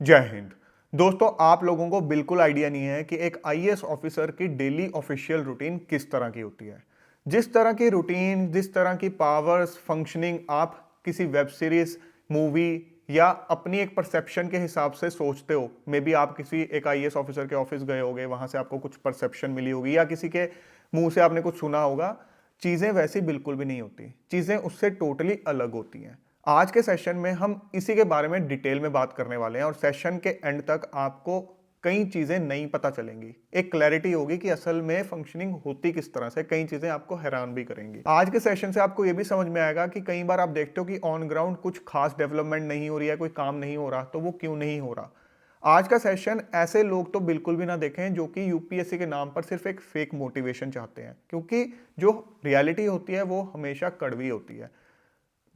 जय हिंद। दोस्तों, आप लोगों को बिल्कुल आइडिया नहीं है कि एक आईएएस ऑफिसर की डेली ऑफिशियल रूटीन किस तरह की होती है। जिस तरह की रूटीन, जिस तरह की पावर्स, फंक्शनिंग आप किसी वेब सीरीज, मूवी या अपनी एक परसेप्शन के हिसाब से सोचते हो, मे बी आप किसी एक आईएएस ऑफिसर के ऑफिस गए होगे, वहां से आपको कुछ परसेप्शन मिली होगी या किसी के मुंह से आपने कुछ सुना होगा। चीजें वैसी बिल्कुल भी नहीं होती, चीजें उससे टोटली अलग होती हैं। आज के सेशन में हम इसी के बारे में डिटेल में बात करने वाले हैं और सेशन के एंड तक आपको कई चीजें नई पता चलेंगी, एक क्लैरिटी होगी कि असल में फंक्शनिंग होती किस तरह से। कई चीजें आपको हैरान भी करेंगी। आज के सेशन से आपको यह भी समझ में आएगा कि कई बार आप देखते हो कि ऑन ग्राउंड कुछ खास डेवलपमेंट नहीं हो रही है, कोई काम नहीं हो रहा, तो वो क्यों नहीं हो रहा। आज का सेशन ऐसे लोग तो बिल्कुल भी ना देखें जो कि यूपीएससी के नाम पर सिर्फ एक फेक मोटिवेशन चाहते हैं, क्योंकि जो रियलिटी होती है वो हमेशा कड़वी होती है।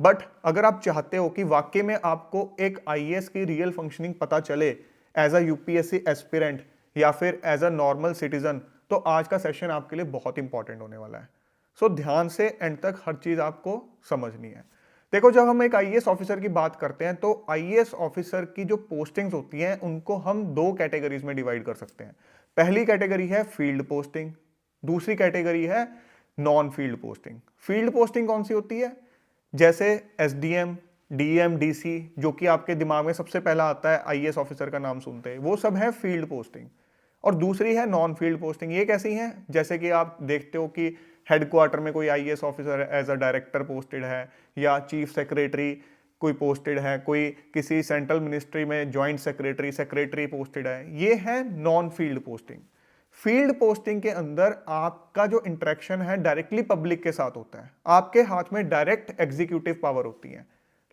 बट अगर आप चाहते हो कि वाकई में आपको एक आईएएस की रियल फंक्शनिंग पता चले एज अ यूपीएससी एस्पिरेंट या फिर एज अ नॉर्मल सिटीजन, तो आज का सेशन आपके लिए बहुत इंपॉर्टेंट होने वाला है। सो ध्यान से एंड तक हर चीज आपको समझनी है। देखो, जब हम एक आईएएस ऑफिसर की बात करते हैं तो आईएएस ऑफिसर की जो पोस्टिंग्स होती हैं उनको हम दो कैटेगरीज में डिवाइड कर सकते हैं। पहली कैटेगरी है फील्ड पोस्टिंग, दूसरी कैटेगरी है non field posting. Field posting कौन सी होती है? जैसे एसडीएम, डीएम, डीसी, जो कि आपके दिमाग में सबसे पहला आता है आईएएस ऑफिसर का नाम सुनते हैं, वो सब है फील्ड पोस्टिंग। और दूसरी है नॉन फील्ड पोस्टिंग। ये कैसी है? जैसे कि आप देखते हो कि हेडक्वार्टर में कोई IAS officer as a director posted है, या चीफ सेक्रेटरी कोई पोस्टेड है, कोई किसी सेंट्रल मिनिस्ट्री में ज्वाइंट सेक्रेटरी, सेक्रेटरी पोस्टेड है। ये है non field posting. Field posting के अंदर आपका जो इंटरेक्शन है डायरेक्टली पब्लिक के साथ होता है। आपके हाथ में डायरेक्ट एग्जीक्यूटिव पावर होती है।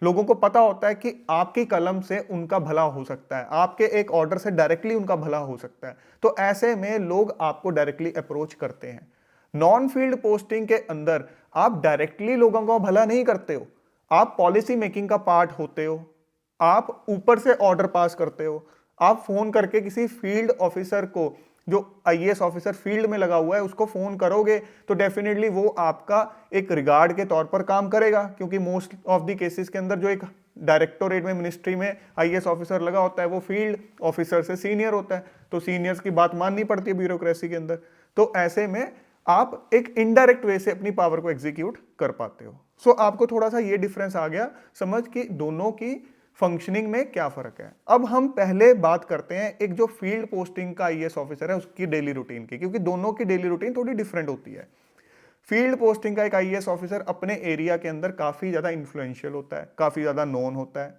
लोगों को पता होता है कि आपकी कलम से उनका भला हो सकता है, आपके एक ऑर्डर से डायरेक्टली उनका भला हो सकता है। तो ऐसे में लोग आपको डायरेक्टली अप्रोच करते हैं। नॉन फील्ड पोस्टिंग के अंदर आप डायरेक्टली लोगों का भला नहीं करते हो, आप पॉलिसी मेकिंग का पार्ट होते हो, आप ऊपर से ऑर्डर पास करते हो। आप फोन करके किसी फील्ड ऑफिसर को, जो आईएएस ऑफिसर फील्ड में लगा हुआ है, उसको फोन करोगे तो डेफिनेटली वो आपका एक रिगार्ड के तौर पर काम करेगा, क्योंकि मोस्ट ऑफ द केसेस के अंदर जो एक डायरेक्टोरेट में, मिनिस्ट्री में आईएएस ऑफिसर लगा होता है वो फील्ड ऑफिसर से सीनियर होता है, तो सीनियर्स की बात माननी पड़ती है ब्यूरोक्रेसी के अंदर। तो ऐसे में आप एक इनडायरेक्ट वे से अपनी पावर को एग्जीक्यूट कर पाते हो। सो आपको थोड़ा सा ये डिफरेंस आ गया समझ कि दोनों की फंक्शनिंग में क्या फर्क है। अब हम पहले बात करते हैं एक जो फील्ड पोस्टिंग का आईएएस ऑफिसर है उसकी डेली रूटीन की, क्योंकि दोनों की डेली रूटीन थोड़ी डिफरेंट होती है। फील्ड पोस्टिंग का एक आईएएस ऑफिसर अपने एरिया के अंदर काफी ज्यादा इन्फ्लुएंशियल होता है, काफी ज्यादा नोन होता है।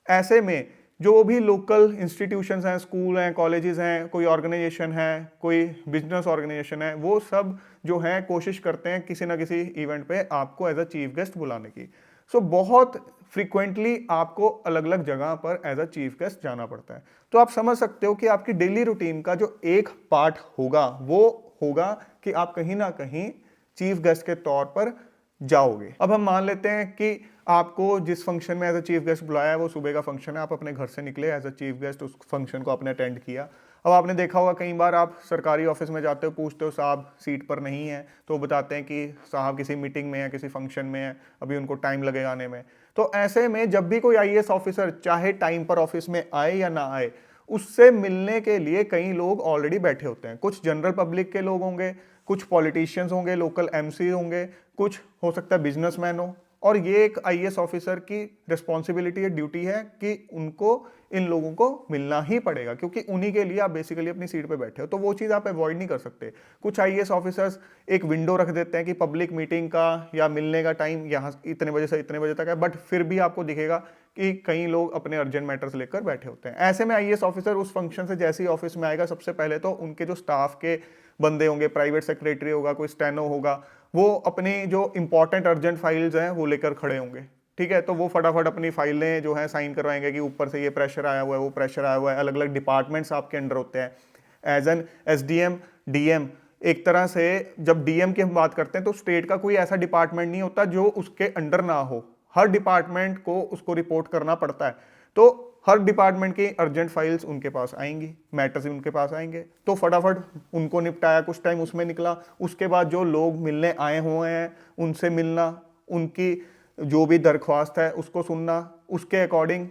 ऐसे में जो भी लोकल इंस्टीट्यूशंस हैं, स्कूल हैं, कॉलेजेस हैं, कोई ऑर्गेनाइजेशन है, कोई बिजनेस ऑर्गेनाइजेशन है, वो सब जो है कोशिश करते हैं किसी ना किसी इवेंट पे आपको एज अ चीफ गेस्ट बुलाने की। सो बहुत फ्रीक्वेंटली आपको अलग अलग जगह पर एज अ चीफ गेस्ट जाना पड़ता है। तो आप समझ सकते हो कि आपकी डेली रूटीन का जो एक पार्ट होगा वो होगा कि आप कहीं ना कहीं चीफ गेस्ट के तौर पर जाओगे। अब हम मान लेते हैं कि आपको जिस फंक्शन में एज अ चीफ गेस्ट बुलाया है वो सुबह का फंक्शन है, आप अपने घर से निकले एज अ चीफ गेस्ट, उस फंक्शन को आपने अटेंड किया। अब आपने देखा होगा कई बार आप सरकारी ऑफिस में जाते हो, पूछते हो साहब सीट पर नहीं है, तो बताते हैं कि साहब किसी मीटिंग में है, किसी फंक्शन में है, अभी उनको टाइम लगेगा आने में। तो ऐसे में जब भी कोई आईएएस ऑफिसर चाहे टाइम पर ऑफिस में आए या ना आए, उससे मिलने के लिए कई लोग ऑलरेडी बैठे होते हैं। कुछ जनरल पब्लिक के लोग होंगे, कुछ पॉलिटिशियंस होंगे, लोकल एमसी होंगे, कुछ हो सकता है बिजनेसमैन हो। और ये एक आईएएस ऑफिसर की रिस्पॉन्सिबिलिटी है, ड्यूटी है कि उनको इन लोगों को मिलना ही पड़ेगा, क्योंकि उन्हीं के लिए आप बेसिकली अपनी सीट पे बैठे हो। तो वो चीज़ आप अवॉइड नहीं कर सकते। कुछ आईएएस ऑफिसर्स एक विंडो रख देते हैं कि पब्लिक मीटिंग का या मिलने का टाइम यहाँ इतने बजे से इतने बजे तक है, बट फिर भी आपको दिखेगा कि कई लोग अपने अर्जेंट मैटर्स लेकर बैठे होते हैं। ऐसे में आईएएस ऑफिसर उस फंक्शन से जैसे ही ऑफिस में आएगा, सबसे पहले तो उनके जो स्टाफ के बंदे होंगे, प्राइवेट सेक्रेटरी होगा, कोई स्टेनो होगा, वो अपनी जो इंपॉर्टेंट अर्जेंट फाइल्स हैं वो लेकर खड़े होंगे। ठीक है, तो वो फटाफट अपनी फाइलें जो है साइन करवाएंगे कि ऊपर से ये प्रेशर आया हुआ है, वो प्रेशर आया हुआ है। अलग अलग डिपार्टमेंट्स आपके अंडर होते हैं एज एन एसडीएम, डीएम। एक तरह से जब डीएम की हम बात करते हैं तो स्टेट का कोई ऐसा डिपार्टमेंट नहीं होता जो उसके अंडर ना हो, हर डिपार्टमेंट को उसको रिपोर्ट करना पड़ता है। तो हर डिपार्टमेंट की अर्जेंट फाइल्स उनके पास आएंगी, मैटर्स उनके पास आएंगे, तो फटाफट उनको निपटाया, कुछ टाइम उसमें निकला। उसके बाद जो लोग मिलने आए हुए हैं उनसे मिलना, उनकी जो भी दरख्वास्त है उसको सुनना, उसके अकॉर्डिंग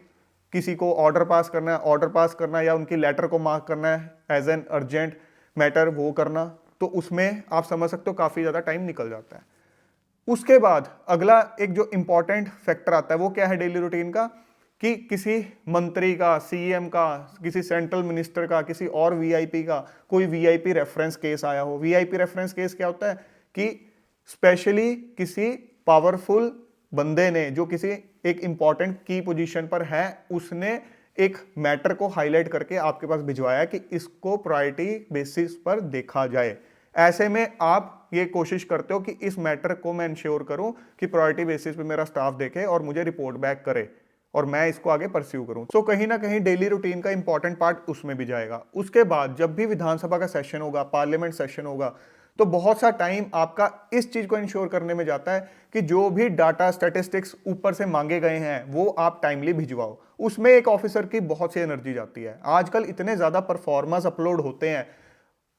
किसी को ऑर्डर पास करना है या उनकी लेटर को मार्क करना है एज एन अर्जेंट मैटर, वो करना, तो उसमें आप समझ सकते हो काफ़ी ज़्यादा टाइम निकल जाता है। उसके बाद अगला एक जो इंपॉर्टेंट फैक्टर आता है वो क्या है डेली रूटीन का, कि किसी मंत्री का, सीएम का, किसी सेंट्रल मिनिस्टर का, किसी और वीआईपी का कोई वीआईपी रेफरेंस केस आया हो। वीआईपी रेफरेंस केस क्या होता है कि स्पेशली किसी पावरफुल बंदे ने, जो किसी एक इंपॉर्टेंट की पोजीशन पर है, उसने एक मैटर को हाईलाइट करके आपके पास भिजवाया कि इसको प्रायोरिटी बेसिस पर देखा जाए। ऐसे में आप ये कोशिश करते हो कि इस मैटर को मैं इंश्योर करूं कि प्रायोरिटी बेसिस पे मेरा स्टाफ देखे और मुझे रिपोर्ट बैक करे और मैं इसको आगे परस्यू करूं। तो कहीं ना कहीं डेली रूटीन का इंपॉर्टेंट पार्ट उसमें भी जाएगा। उसके बाद जब भी विधानसभा का सेशन होगा, पार्लियामेंट सेशन होगा, तो बहुत सा टाइम आपका इस चीज को इंश्योर करने में जाता है कि जो भी डाटा स्टैटिस्टिक्स ऊपर से मांगे गए हैं वो आप टाइमली भिजवाओ। उसमें एक ऑफिसर की बहुत सी एनर्जी जाती है। आजकल इतने ज्यादा परफॉर्मेंस अपलोड होते हैं,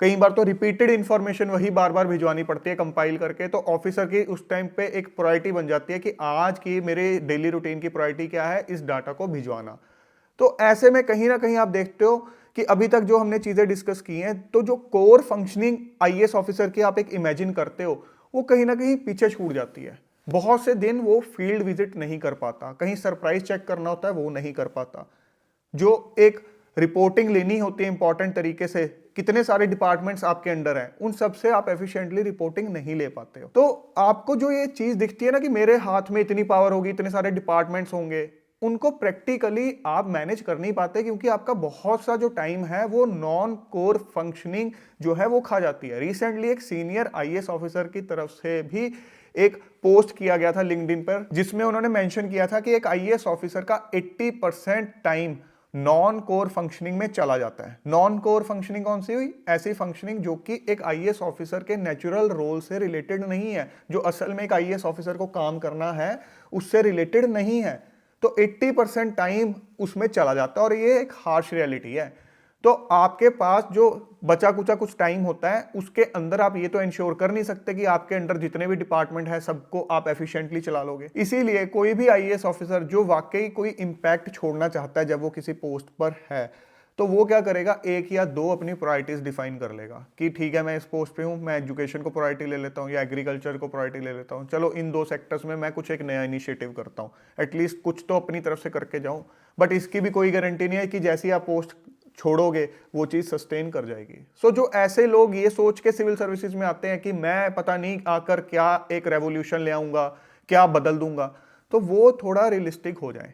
कई बार तो रिपीटेड इंफॉर्मेशन वही बार बार भिजवानी पड़ती है कंपाइल करके, तो ऑफिसर की उस टाइम पे एक प्रायोरिटी बन जाती है कि आज की मेरे डेली रूटीन की प्रायोरिटी क्या है, इस डाटा को भिजवाना। तो ऐसे में कहीं ना कहीं आप देखते हो कि अभी तक जो हमने चीजें डिस्कस की हैं, तो जो कोर फंक्शनिंग आईएएस ऑफिसर की आप एक इमेजिन करते हो, वो कहीं ना कहीं पीछे छूट जाती है। बहुत से दिन वो फील्ड विजिट नहीं कर पाता, कहीं सरप्राइज चेक करना होता है वो नहीं कर पाता, जो एक रिपोर्टिंग लेनी होती है इंपॉर्टेंट तरीके से, कितने सारे डिपार्टमेंट्स आपके अंडर हैं, उन सब से आप एफिशिएंटली रिपोर्टिंग नहीं ले पाते हो। तो आपको जो ये चीज दिखती है ना कि मेरे हाथ में इतनी पावर होगी, इतने सारे डिपार्टमेंट्स होंगे, उनको प्रैक्टिकली आप मैनेज कर नहीं पाते, क्योंकि आपका बहुत सा जो टाइम है वो नॉन कोर फंक्शनिंग जो है वो खा जाती है। रिसेंटली एक सीनियर आईएएस ऑफिसर की तरफ से भी एक पोस्ट किया गया था लिंक्डइन पर, जिसमें उन्होंने मेंशन किया था कि एक आईएएस ऑफिसर का 80% टाइम नॉन कोर फंक्शनिंग में चला जाता है। नॉन कोर फंक्शनिंग कौन सी हुई? ऐसी फंक्शनिंग जो कि एक आईएएस ऑफिसर के नेचुरल रोल से रिलेटेड नहीं है, जो असल में एक आईएएस ऑफिसर को काम करना है उससे रिलेटेड नहीं है। तो 80% टाइम उसमें चला जाता है और ये एक हार्श रियलिटी है। तो आपके पास जो बचा कुचा कुछ टाइम होता है उसके अंदर आप ये तो इंश्योर कर नहीं सकते कि आपके अंडर जितने भी डिपार्टमेंट है सबको आप एफिशिएंटली चला लोगे। इसीलिए कोई भी आईएएस ऑफिसर जो वाकई कोई इंपैक्ट छोड़ना चाहता है जब वो किसी पोस्ट पर है, तो वो क्या करेगा, एक या दो अपनी प्रायोरिटीज डिफाइन कर लेगा कि ठीक है मैं इस पोस्ट पे हूँ, मैं एजुकेशन को प्रायोरिटी ले लेता हूँ या एग्रीकल्चर को प्रायोरिटी ले लेता हूँ, चलो इन दो सेक्टर्स में मैं कुछ एक नया इनिशिएटिव करता हूँ, एटलीस्ट कुछ तो अपनी तरफ से करके जाऊँ। बट इसकी भी कोई गारंटी नहीं है कि जैसी आप पोस्ट छोड़ोगे वो चीज सस्टेन कर जाएगी। सो जो ऐसे लोग ये सोच के सिविल सर्विसेज में आते हैं कि मैं पता नहीं आकर क्या एक रेवोल्यूशन ले आऊंगा, क्या बदल दूंगा, तो वो थोड़ा रियलिस्टिक हो जाए।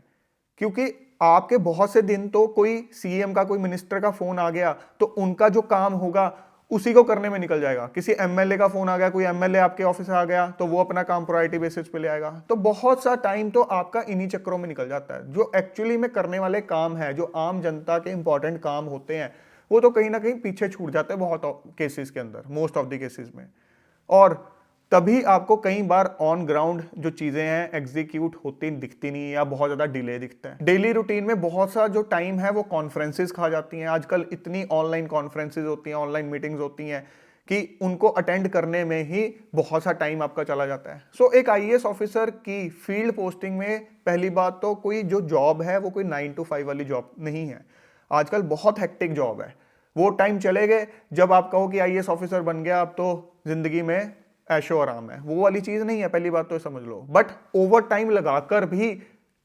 क्योंकि आपके बहुत से दिन तो कोई सीएम का, कोई मिनिस्टर का फोन आ गया तो उनका जो काम होगा उसी को करने में निकल जाएगा। किसी एमएलए का फोन आ गया, कोई एमएलए आपके ऑफिस आ गया तो वो अपना काम प्रायोरिटी बेसिस पे ले आएगा। तो बहुत सा टाइम तो आपका इन्हीं चक्करों में निकल जाता है। जो एक्चुअली में करने वाले काम है, जो आम जनता के इंपॉर्टेंट काम होते हैं, वो तो कहीं ना कहीं पीछे छूट जाते हैं बहुत केसेस के अंदर, मोस्ट ऑफ द केसेस में। और तभी आपको कई बार ऑन ग्राउंड जो चीजें हैं एग्जीक्यूट होती दिखती नहीं या बहुत ज्यादा डिले दिखता है। डेली रूटीन में बहुत सा जो टाइम है वो कॉन्फ्रेंसेस खा जाती हैं। आजकल इतनी ऑनलाइन कॉन्फ्रेंसेस होती हैं, ऑनलाइन मीटिंग्स होती हैं कि उनको अटेंड करने में ही बहुत सा टाइम आपका चला जाता है। सो एक आईएएस ऑफिसर की फील्ड पोस्टिंग में पहली बात तो कोई जो जॉब है वो कोई 9 to 5 वाली जॉब नहीं है। आजकल बहुत हेक्टिक जॉब है। वो टाइम चले गए जब आप कहो कि आईएएस ऑफिसर बन गया अब तो जिंदगी में ऐशो आराम है, वो वाली चीज नहीं है, पहली बात तो समझ लो। बट ओवर टाइम लगाकर भी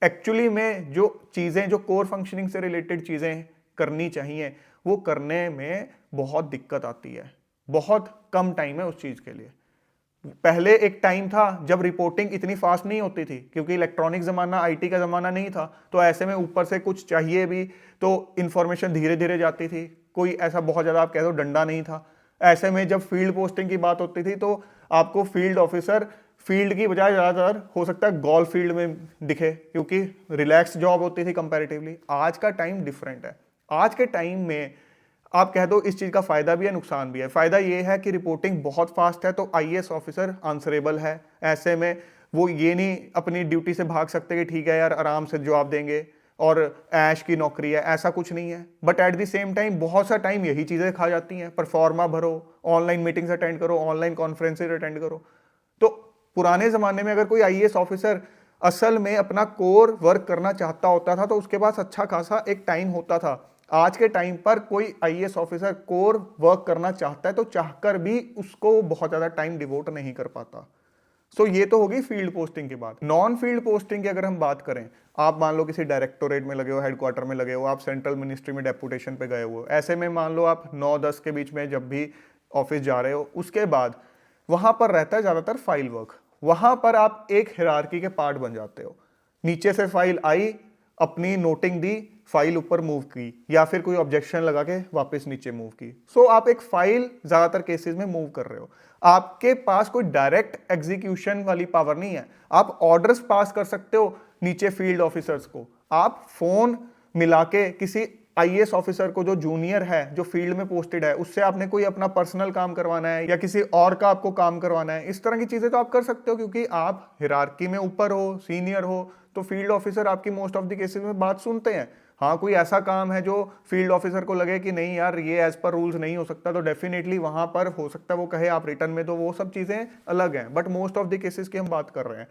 एक्चुअली में जो चीजें, जो कोर फंक्शनिंग से रिलेटेड चीजें करनी चाहिए वो करने में बहुत दिक्कत आती है। बहुत कम टाइम है उस चीज के लिए। पहले एक टाइम था जब रिपोर्टिंग इतनी फास्ट नहीं होती थी, क्योंकि इलेक्ट्रॉनिक जमाना, आईटी का जमाना नहीं था, तो ऐसे में ऊपर से कुछ चाहिए भी तो इंफॉर्मेशन धीरे धीरे जाती थी। कोई ऐसा बहुत ज्यादा आप कह दो डंडा नहीं था। ऐसे में जब फील्ड पोस्टिंग की बात होती थी तो आपको फील्ड ऑफिसर फील्ड की बजाय ज्यादातर हो सकता है गोल्फ फील्ड में दिखे, क्योंकि रिलैक्स जॉब होती थी कंपैरेटिवली। आज का टाइम डिफरेंट है। आज के टाइम में आप कह दो इस चीज का फायदा भी है, नुकसान भी है। फायदा ये है कि रिपोर्टिंग बहुत फास्ट है, तो आईएएस ऑफिसर आंसरेबल है। ऐसे में वो ये नहीं अपनी ड्यूटी से भाग सकते कि ठीक है यार आराम से जवाब देंगे और ऐश की नौकरी है, ऐसा कुछ नहीं है। But at the same time बहुत सा टाइम यही चीजें खा जाती हैं। परफॉर्मा भरो, ऑनलाइन मीटिंग्स अटेंड करो, ऑनलाइन कॉन्फ्रेंसेज अटेंड करो। तो पुराने जमाने में अगर कोई आईएएस ऑफिसर असल में अपना कोर वर्क करना चाहता होता था तो उसके पास अच्छा खासा एक टाइम होता था। आज के टाइम पर कोई आईएएस ऑफिसर कोर वर्क करना चाहता है तो चाहकर भी उसको बहुत ज्यादा टाइम डिवोट नहीं कर पाता। सो ये तो होगी फील्ड पोस्टिंग की बात। नॉन फील्ड पोस्टिंग की अगर हम बात करें, आप मान लो किसी डायरेक्टोरेट में लगे हो, हेडक्वार्टर में लगे हो, आप सेंट्रल मिनिस्ट्री में डेपुटेशन पे गए हो, ऐसे में मान लो आप 9-10 के बीच में जब भी ऑफिस जा रहे हो, उसके बाद वहां पर रहता है ज्यादातर फाइल वर्क। वहां पर आप एक हिरार्की के पार्ट बन जाते हो। नीचे से फाइल आई, अपनी नोटिंग दी, फाइल ऊपर मूव की, या फिर कोई ऑब्जेक्शन लगा के वापस नीचे मूव की। सो आप एक फाइल ज्यादातर केसेस में मूव कर रहे हो। आपके पास कोई डायरेक्ट एग्जीक्यूशन वाली पावर नहीं है। आप ऑर्डर्स पास कर सकते हो नीचे फील्ड ऑफिसर्स को। आप फोन मिला के किसी आईएएस ऑफिसर को जो जूनियर है, जो फील्ड में पोस्टेड है, उससे आपने कोई अपना पर्सनल काम करवाना है या किसी और का आपको काम करवाना है, इस तरह की चीजें तो आप कर सकते हो क्योंकि आप हिरार्की में ऊपर हो, सीनियर हो। तो फील्ड ऑफिसर आपकी मोस्ट ऑफ द केसेस में बात सुनते हैं। हाँ, कोई ऐसा काम है जो फील्ड ऑफिसर को लगे कि नहीं यार ये एज पर रूल्स नहीं हो सकता, तो डेफिनेटली वहां पर हो सकता है वो कहे आप रिटर्न में, तो वो सब चीजें अलग हैं। But most of the cases की हम बात कर रहे हैं,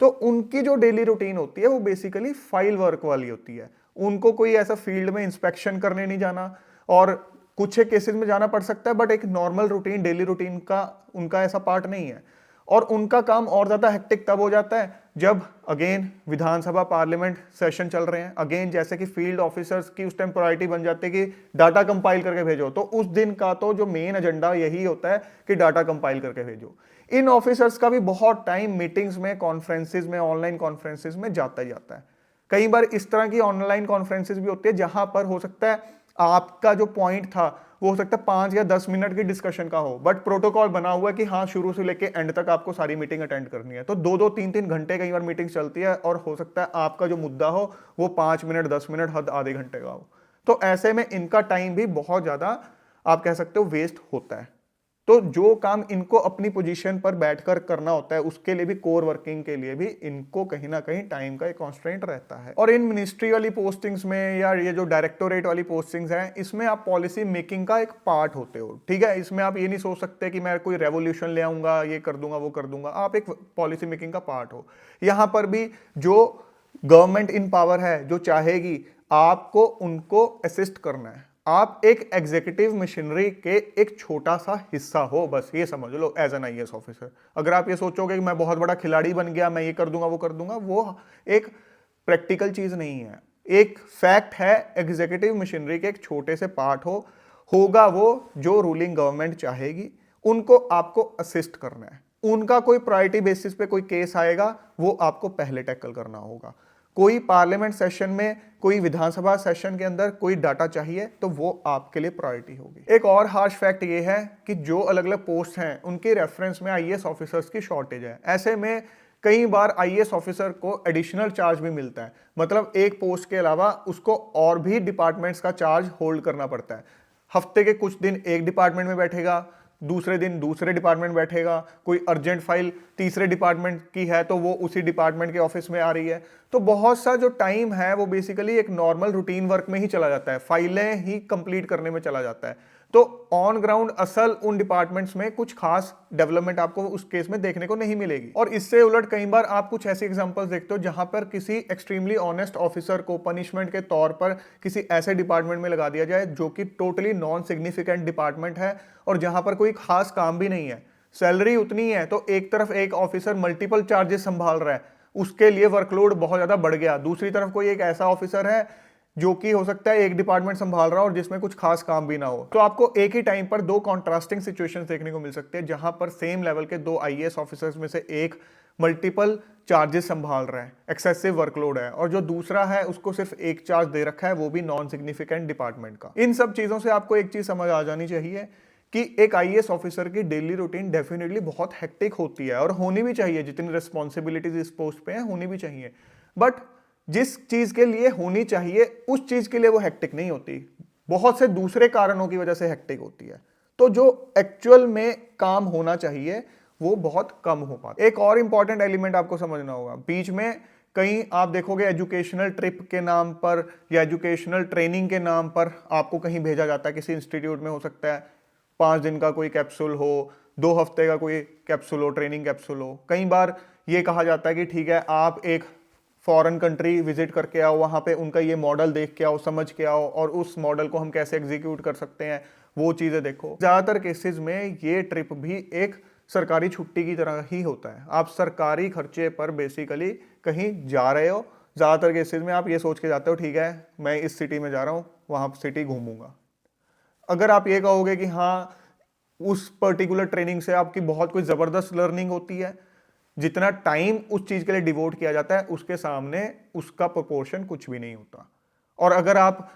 तो उनकी जो डेली रूटीन होती है वो बेसिकली फाइल वर्क वाली होती है। उनको कोई ऐसा फील्ड में इंस्पेक्शन करने नहीं जाना, और कुछ एक केसेस में जाना पड़ सकता है, बट एक नॉर्मल रूटीन, डेली रूटीन का उनका ऐसा पार्ट नहीं है। और उनका काम और ज्यादा हेक्टिक तब हो जाता है जब अगेन विधानसभा पार्लियामेंट सेशन चल रहे हैं। अगेन जैसे कि फील्ड ऑफिसर्स की उस टाइम प्रायोरिटी बन जाती है कि डाटा कंपाइल करके भेजो, तो उस दिन का तो जो मेन एजेंडा यही होता है कि डाटा कंपाइल करके भेजो। इन ऑफिसर्स का भी बहुत टाइम मीटिंग्स में, कॉन्फ्रेंसिस में, ऑनलाइन कॉन्फ्रेंसिस में जाता ही जाता है। कई बार इस तरह की ऑनलाइन कॉन्फ्रेंसिस भी होती है जहां पर हो सकता है आपका जो पॉइंट था वो हो सकता है 5 या 10 मिनट की डिस्कशन का हो, बट प्रोटोकॉल बना हुआ है कि हाँ शुरू से लेके एंड तक आपको सारी मीटिंग अटेंड करनी है। तो 2-2, 3-3 घंटे कई बार मीटिंग चलती है, और हो सकता है आपका जो मुद्दा हो वो 5 मिनट, 10 मिनट, हद आधे घंटे का हो। तो ऐसे में इनका टाइम भी बहुत ज्यादा आप कह सकते हो वेस्ट होता है। तो जो काम इनको अपनी पोजीशन पर बैठकर करना होता है उसके लिए भी, कोर वर्किंग के लिए भी, इनको कहीं ना कहीं टाइम का एक कॉन्स्ट्रेंट रहता है। और इन मिनिस्ट्री वाली पोस्टिंग्स में या ये जो डायरेक्टोरेट वाली पोस्टिंग्स हैं, इसमें आप पॉलिसी मेकिंग का एक पार्ट होते हो। ठीक है, इसमें आप ये नहीं सोच सकते कि मैं कोई रेवोल्यूशन ले आऊंगा, ये कर दूंगा, वो कर दूंगा। आप एक पॉलिसी मेकिंग का पार्ट हो। यहां पर भी जो गवर्नमेंट इन पावर है, जो चाहेगी आपको उनको असिस्ट करना है। आप एक एग्जीक्यूटिव मशीनरी के एक छोटा सा हिस्सा हो, बस ये समझ लो एज एन आईएएस ऑफिसर। अगर आप ये सोचोगे कि मैं बहुत बड़ा खिलाड़ी बन गया, मैं ये कर दूंगा, वो कर दूंगा, वो एक प्रैक्टिकल चीज नहीं है। एक फैक्ट है, एग्जीक्यूटिव मशीनरी के एक छोटे से पार्ट होगा वो जो रूलिंग गवर्नमेंट चाहेगी, उनको आपको असिस्ट करना है। उनका कोई प्रायोरिटी बेसिस पे कोई केस आएगा, वो आपको पहले टैकल करना होगा। कोई पार्लियामेंट सेशन में, कोई विधानसभा सेशन के अंदर कोई डाटा चाहिए तो वो आपके लिए प्रायोरिटी होगी। एक और हार्श फैक्ट ये है कि जो अलग अलग पोस्ट हैं उनके रेफरेंस में आईएएस ऑफिसर्स की शॉर्टेज है। ऐसे में कई बार आईएएस ऑफिसर को एडिशनल चार्ज भी मिलता है, मतलब एक पोस्ट के अलावा उसको और भी डिपार्टमेंट्स का चार्ज होल्ड करना पड़ता है। हफ्ते के कुछ दिन एक डिपार्टमेंट में बैठेगा, दूसरे दिन दूसरे डिपार्टमेंट बैठेगा। कोई अर्जेंट फाइल तीसरे डिपार्टमेंट की है तो वो उसी डिपार्टमेंट के ऑफिस में आ रही है। तो बहुत सा जो टाइम है वो बेसिकली एक नॉर्मल रूटीन वर्क में ही चला जाता है, फाइलें ही कंप्लीट करने में चला जाता है। तो ऑन ग्राउंड असल उन डिपार्टमेंट्स में कुछ खास डेवलपमेंट आपको उस केस में देखने को नहीं मिलेगी। और इससे उलट कई बार आप कुछ ऐसी एग्जांपल्स देखते हो जहां पर किसी एक्सट्रीमली ऑनेस्ट ऑफिसर को पनिशमेंट के तौर पर किसी ऐसे डिपार्टमेंट में लगा दिया जाए जो कि टोटली नॉन सिग्निफिकेंट डिपार्टमेंट है और जहां पर कोई खास काम भी नहीं है, सैलरी उतनी है। तो एक तरफ एक ऑफिसर मल्टीपल चार्जेस संभाल रहा है, उसके लिए वर्कलोड बहुत ज्यादा बढ़ गया। दूसरी तरफ कोई एक ऐसा ऑफिसर है जो कि हो सकता है एक डिपार्टमेंट संभाल रहा हो और जिसमें कुछ खास काम भी ना हो। तो आपको एक ही टाइम पर दो कॉन्ट्रास्टिंग सिचुएशंस देखने को मिल सकते हैं जहां पर सेम लेवल के दो आईएएस ऑफिसर्स में से एक मल्टीपल चार्जेस संभाल रहा है, एक्सेसिव वर्कलोड है, और जो दूसरा है उसको सिर्फ एक चार्ज दे रखा है, वो भी नॉन सिग्निफिकेंट डिपार्टमेंट का। इन सब चीजों से आपको एक चीज समझ आ जानी चाहिए कि एक आईएएस ऑफिसर की डेली रूटीन डेफिनेटली बहुत हेक्टिक होती है और होनी भी चाहिए। जितनी रिस्पॉन्सिबिलिटीज इस पोस्ट पे है होनी भी चाहिए, बट जिस चीज के लिए होनी चाहिए उस चीज के लिए वो हेक्टिक नहीं होती, बहुत से दूसरे कारणों की वजह से हेक्टिक होती है। तो जो एक्चुअल में काम होना चाहिए वो बहुत कम हो पाता। एक और इंपॉर्टेंट एलिमेंट आपको समझना होगा, बीच में कहीं आप देखोगे एजुकेशनल ट्रिप के नाम पर या एजुकेशनल ट्रेनिंग के नाम पर आपको कहीं भेजा जाता है, किसी इंस्टीट्यूट में हो सकता है 5 दिन का कोई कैप्सूल हो, 2 हफ्ते का कोई कैप्सूल हो, ट्रेनिंग कैप्सूल हो। कई बार ये कहा जाता है कि ठीक है आप एक फॉरेन कंट्री विजिट करके आओ, वहाँ पे उनका ये मॉडल देख के आओ, समझ के आओ, और उस मॉडल को हम कैसे एग्जीक्यूट कर सकते हैं वो चीज़ें देखो। ज़्यादातर केसेस में ये ट्रिप भी एक सरकारी छुट्टी की तरह ही होता है। आप सरकारी खर्चे पर बेसिकली कहीं जा रहे हो। ज़्यादातर केसेस में आप ये सोच के जाते हो ठीक है मैं इस सिटी में जा रहा हूँ, वहाँ सिटी घूमूंगा। अगर आप ये कहोगे कि हाँ उस पर्टिकुलर ट्रेनिंग से आपकी बहुत कोई ज़बरदस्त लर्निंग होती है, जितना टाइम उस चीज़ के लिए डिवोट किया जाता है उसके सामने उसका प्रोपोर्शन कुछ भी नहीं होता। और अगर आप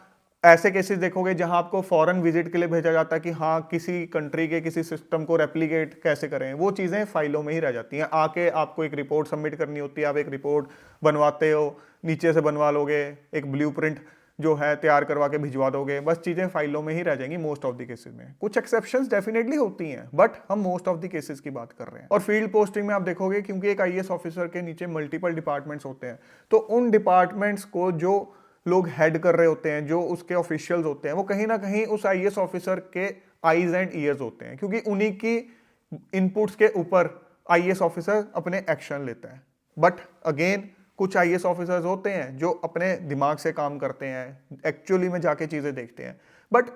ऐसे केसेस देखोगे जहां आपको फॉरेन विजिट के लिए भेजा जाता है कि हाँ किसी कंट्री के किसी सिस्टम को रेप्लिकेट कैसे करें, वो चीज़ें फाइलों में ही रह जाती हैं। आके आपको एक रिपोर्ट सबमिट करनी होती है, आप एक रिपोर्ट बनवाते हो, नीचे से बनवा लोगे, एक ब्लूप्रिंट जो है तैयार करवा के भिजवा दोगे, बस चीज़ें फाइलों में ही रह जाएंगी मोस्ट ऑफ द केसेस में। कुछ एक्सेप्शंस डेफिनेटली होती हैं बट हम मोस्ट ऑफ द केसेस की बात कर रहे हैं। और फील्ड पोस्टिंग में आप देखोगे क्योंकि एक आईएएस ऑफिसर के नीचे मल्टीपल डिपार्टमेंट्स होते हैं, तो उन डिपार्टमेंट्स को जो लोग हेड कर रहे होते हैं, जो उसके ऑफिशियल्स होते हैं, वो कहीं ना कहीं उस आईएएस ऑफिसर के आईज एंड ईयर्स होते हैं, क्योंकि उन्हीं की इनपुट्स के ऊपर आईएएस ऑफिसर अपने एक्शन लेता है। बट अगेन कुछ आईएएस ऑफिसर्स होते हैं जो अपने दिमाग से काम करते हैं, एक्चुअली में जाके चीजें देखते हैं, बट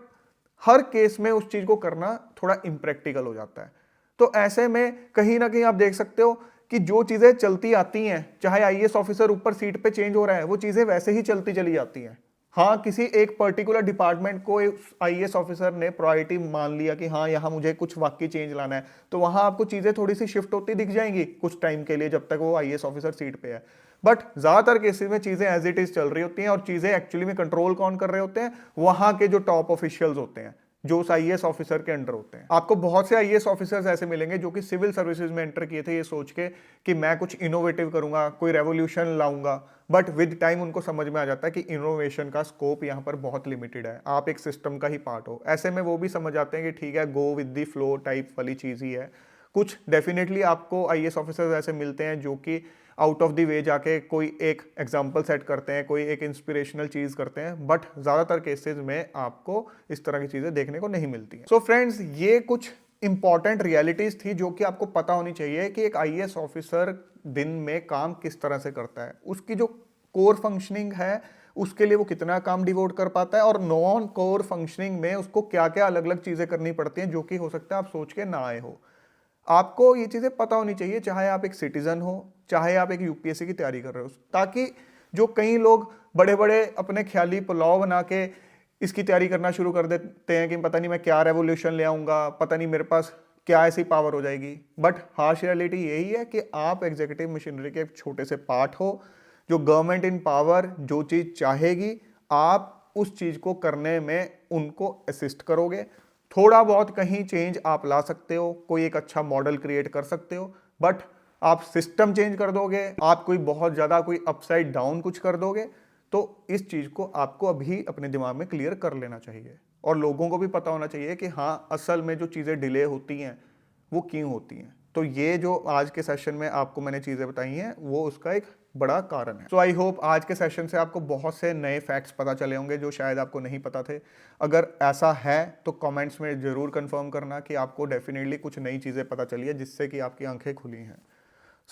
हर केस में उस चीज को करना थोड़ा इम्प्रैक्टिकल हो जाता है। तो ऐसे में कहीं ना कहीं आप देख सकते हो कि जो चीजें चलती आती हैं, चाहे आईएएस ऑफिसर ऊपर सीट पे चेंज हो रहा है, वो चीजें वैसे ही चलती चली जाती हैं। हाँ किसी एक पर्टिकुलर डिपार्टमेंट को आईएएस ऑफिसर ने प्रायोरिटी मान लिया कि हाँ यहाँ मुझे कुछ वाकई चेंज लाना है, तो वहां आपको चीजें थोड़ी सी शिफ्ट होती दिख जाएंगी कुछ टाइम के लिए जब तक वो आईएएस ऑफिसर सीट पे है। बट ज्यादातर केसेस में चीजें एज इट इज चल रही होती हैं, और चीजें एक्चुअली में कंट्रोल कौन कर रहे होते हैं, वहां के जो टॉप ऑफिशियल्स होते हैं जो उस आईएएस ऑफिसर के अंडर होते हैं। आपको बहुत से आईएएस ऑफिसर्स ऐसे मिलेंगे जो कि सिविल सर्विसेज में एंटर किए थे ये सोच के कि मैं कुछ इनोवेटिव करूंगा, कोई रेवोल्यूशन लाऊंगा, बट विद टाइम उनको समझ में आ जाता है कि इनोवेशन का स्कोप यहाँ पर बहुत लिमिटेड है, आप एक सिस्टम का ही पार्ट हो। ऐसे में वो भी समझ आते हैं कि ठीक है go with the flow type वाली चीज ही है। कुछ डेफिनेटली आपको आईएएस ऑफिसर्स ऐसे मिलते हैं जो कि आउट ऑफ द वे जाके कोई एक एग्जाम्पल सेट करते हैं, कोई एक इंस्पिरेशनल चीज करते हैं, बट ज्यादातर केसेस में आपको इस तरह की चीजें देखने को नहीं मिलती हैं। सो फ्रेंड्स ये कुछ इंपॉर्टेंट रियलिटीज थी जो कि आपको पता होनी चाहिए कि एक आईएएस ऑफिसर दिन में काम किस तरह से करता है, उसकी जो कोर फंक्शनिंग है उसके लिए वो कितना काम डिवोट कर पाता है, और नॉन कोर फंक्शनिंग में उसको क्या क्या अलग अलग चीजें करनी पड़ती हैं जो कि हो सकता है आप सोच के ना आए हो। आपको ये चीजें पता होनी चाहिए, चाहे आप एक सिटीजन हो, चाहे आप एक यूपीएससी की तैयारी कर रहे हो, ताकि जो कई लोग बड़े बड़े अपने ख्याली पुलाव बना के इसकी तैयारी करना शुरू कर देते हैं कि पता नहीं मैं क्या रेवोल्यूशन ले आऊंगा, पता नहीं मेरे पास क्या ऐसी पावर हो जाएगी। बट हार्श रियलिटी यही है कि आप एग्जीक्यूटिव मशीनरी के एक छोटे से पार्ट हो, जो गवर्नमेंट इन पावर जो चीज चाहेगी आप उस चीज को करने में उनको असिस्ट करोगे। थोड़ा बहुत कहीं चेंज आप ला सकते हो, कोई एक अच्छा मॉडल क्रिएट कर सकते हो, बट आप सिस्टम चेंज कर दोगे, आप कोई बहुत ज्यादा कोई अपसाइड डाउन कुछ कर दोगे, तो इस चीज को आपको अभी अपने दिमाग में क्लियर कर लेना चाहिए। और लोगों को भी पता होना चाहिए कि हाँ असल में जो चीजें डिले होती हैं वो क्यों होती हैं। तो ये जो आज के सेशन में आपको मैंने चीजें बताई हैं वो उसका एक बड़ा कारण है। सो आई होप आज के सेशन से आपको बहुत से नए फैक्ट्स पता चले होंगे जो शायद आपको नहीं पता थे। अगर ऐसा है तो कमेंट्स में जरूर कंफर्म करना कि आपको डेफिनेटली कुछ नई चीजें पता चली है जिससे कि आपकी आंखें खुली हैं।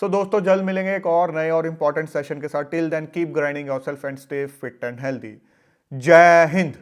सो दोस्तों जल्द मिलेंगे एक और नए और इंपॉर्टेंट सेशन के साथ। Till then keep grinding yourself and stay fit and healthy. जय हिंद।